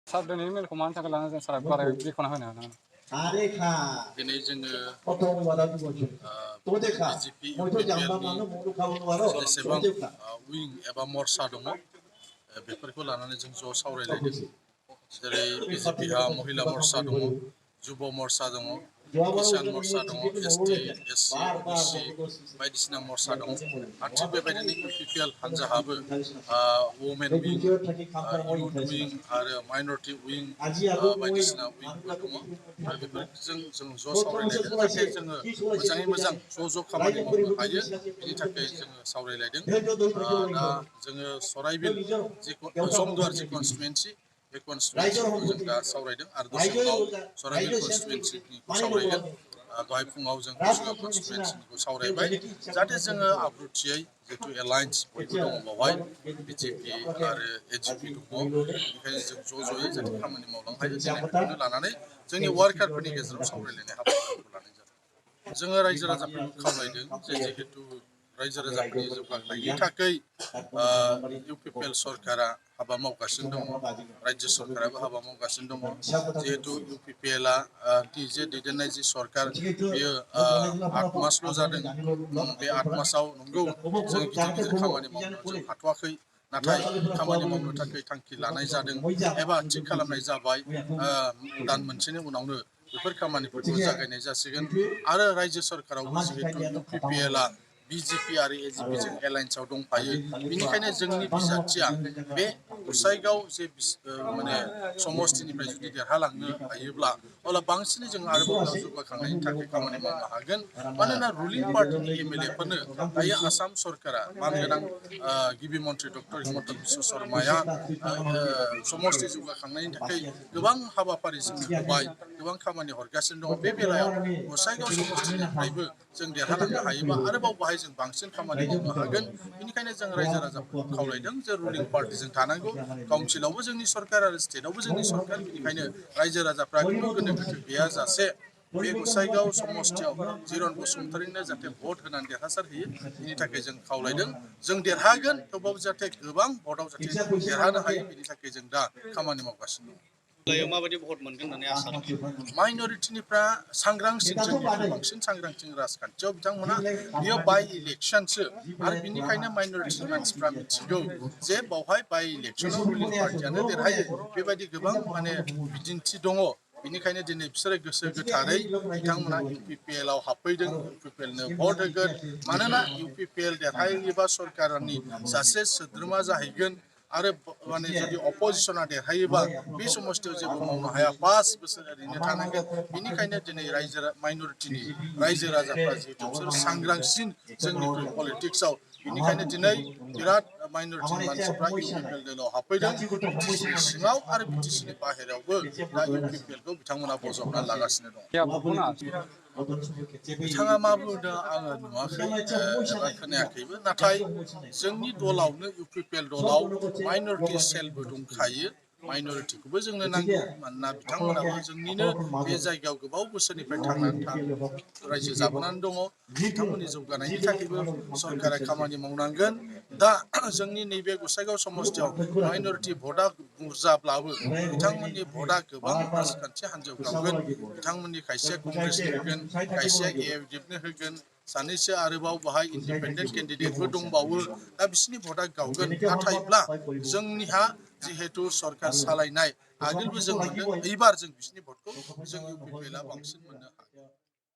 सार दिनै मेलखौ मानि थाखाय लानानै जों सारा बारा बेखेवना होनो हागोन दिनै जोङो बिजेपि इउपिपिएलनि जेसेबां उइं एबा मर्चा दङ बेफोरखौ लानानै जों ज' सावरायलायदों जेरै बिजेपिहा महिला मर्चा दङ जुब मर्चा दङ किसान मर्चा दङ एसटि एससि ओबिसि बायदिसिना मर्चा दङ आरो थिग बेबायदिनो इउपिपिएल हान्जाहाबो वमेन उइं इउथ उइं आरो माइनरिटि उइं बायदिसिना उइंफोर दङ दा बेफोरजों जों ज' सावरायलायदों जाहाथे जोङो मोजाङै मोजां ज' खामानि मावनो हायो बिनि थाखाय जोङो सावरायलायदों दा जोङो सराइबिल जमदुवार जि कनस्टिटुवेन्सि बे कनस्टिटुवेन्सिखौ जों दा सावरायदों आरो दसे उनाव सराइबिल कनस्टिटुवेन्सिनिखौ सावरायगोन दहाय फुङाव जों कुसुगाव कनस्टिटुवेन्सिनिखौ सावरायबाय जाहाथे जोङो आब्रुथियै जितु एलायन्स बयबो दङ बावहाय बिजेपि आरो एजिपि दङ बेनिखायनो जों ज'यै जाहाथे खामानि मावलांनो हायो दिनै बेखौनो लानानै जोंनि वार्कारफोरनि गेजेराव सावरायलायनाय हाबाफारिखौ लानाय जादों जोङो रायजो राजाफोरखौ खावलायदों जे जिहेतु रायजो राजाफोरनि जौगानायनि थाखाय इउपिपिएल सरकारा हाबा मावगासिनो दङ रायजो सरकाराबो हाबा मावगासिनो दङ जिहेतु इउपिपिएलआ जे दैदेननाय जि सरकार बेयो 8 मासल' जादों बे 8 मासाव नंगौ जों गिदिर गिदिर खामानि मावनो जों हाथ'वाखै नाथाय खामानि मावनो थाखाय थांखि लानाय जादों एबा थिग खालामनाय जाबाय दान मोनसेनि उनावनो बेफोर खामानिफोरखौ जागायनाय जासिगोन आरो रायजो सरकारावबो जिहेतु इउपिपिएलआ बिजेपि आरो एजिपिजों एलायन्सआव दंफायो बेनिखायनो जोंनि बिजाथिया बे गसाइगाव जे माने समस्तिनिफ्राय जुदि देरहालांनो हायोब्ला अब्ला बांसिनै जों आरोबाव बेयाव जौगाखांनायनि थाखाय खामानि मावनो हागोन मानोना रुलिं पार्टिनि एमएलएफोरनो दायो आसाम सरकारा मानगोनां गिबि मन्त्रि डक्टर हिमन्त बिश्व शर्माया समस्ति जौगाखांनायनि थाखाय गोबां हाबाफारि जोंनो होबाय गोबां खामानि हरगासिनो दङ बे बेलायाव गसाइगाव समस्तिनिफ्रायबो जों देरहालांनो हायोबा आरोबाव बाहाय जों बांसिन खामानि मावनो हागोन बेनिखायनो जों रायजो राजाफोरखौ खावलायदों जे रुलिं पार्टिजों थानांगौ काउन्सिलावबो जोंनि सरकार आरो स्टेटआवबो जोंनि सरकार बेनिखायनो रायजो राजाफ्रा खुनु गोनो गोथो गैयाजासे बे गसाइगाव समस्तियाव जिरन बसुमतारिनो जाहाथे भट होनानै देरहासार होयो बेनि थाखाय जों खावलायदों जों देरहागोन थेवबाबो जाहाथे गोबां भटआव जाहाथे देरहानो हायो बेनि थाखाय जों दा खामानि मावगासिनो दं माबायदि भट मोनगोन होननानै आसा माइन'रिटिनिफ्रा सांग्रांसिन जोंनिख्रुइ बांसिन सांग्रांसिन राजखान्थियाव बिथांमोना बियो बाइ इलेक्सनसो आरो बिनिखायनो माइन'रिटिनि मानसिफ्रा मिथिगौ जे बावहाय बाइ इलेक्सनाव रुलिं पार्टियानो देरहायो बेबायदि गोबां माने बिदिन्थि दङ बेनिखायनो दिनै बिसोरो गोसो गोथारै बिथांमोना इउपिपिएलआव हाबफैदों इउपिपिएलनो भट होगोन मानोना इउपिपिएल देरहायोबा सरकारनि सासे सोद्रोमा जाहैगोन आरो माने जुदि अपोजिसना देरहायोबा बे समस्तियाव जेबो मावनो हाया 5 बोसोर ओरैनो थानांगोन बेनिखायनो दिनै माइन'रिटिनि रायजो राजाफ्रा जिहेतु बिसोर सांग्रांसिन जोंनिख्रुइ पलिटिक्सआव बेनिखायनो दिनै बिराद माइन'रिटिनि मानसिफ्रा इउपिपिएल दलाव हाबफैदों बिटिसिनि सिङाव आरो बिटिसिनि बाहेरायावबो दा इउपिपिएलखौ बिथांमोना बजबना लागासिनो दं बिथाङा मा बुंदों आङो नुवाखै एबा खोनायाखैबो नाथाय जोंनि दलावनो इउपिपिएल दलाव माइन'रिटि सेलबो दंखायो माइन'रिटिखौबो जोंनो नांगौ मानोना बिथांमोनाबो जोंनिनो बे जायगायाव गोबाव बोसोरनिफ्राय थांनानै रायजो जाबोनानै दङ बिथांमोननि जौगानायनि थाखायबो सरकारा खामानि मावनांगोन दा जोंनि नैबे गसाइगाव समस्तियाव माइन'रिटि भटआ बुरजाब्लाबो बिथांमोननि भटआ गोबां राजखान्थि हान्जायाव गावगोन बिथांमोननि खायसेया कंग्रेसनो होगोन खायसेया एएफडिएफनो होगोन सानैसो आरोबाव बाहाय इन्डिपेन्डेन्ट केन्डिडेटबो दंबावो दा बिसोरनि भटआ गावगोन नाथायब्ला जोंनिहा जिहेतु सरकार सालायनाय आगोलबो जों मोनदों एबार जों बिसोरनि भटखौ जों इउपिपिएलआ बांसिन मोननो हागोन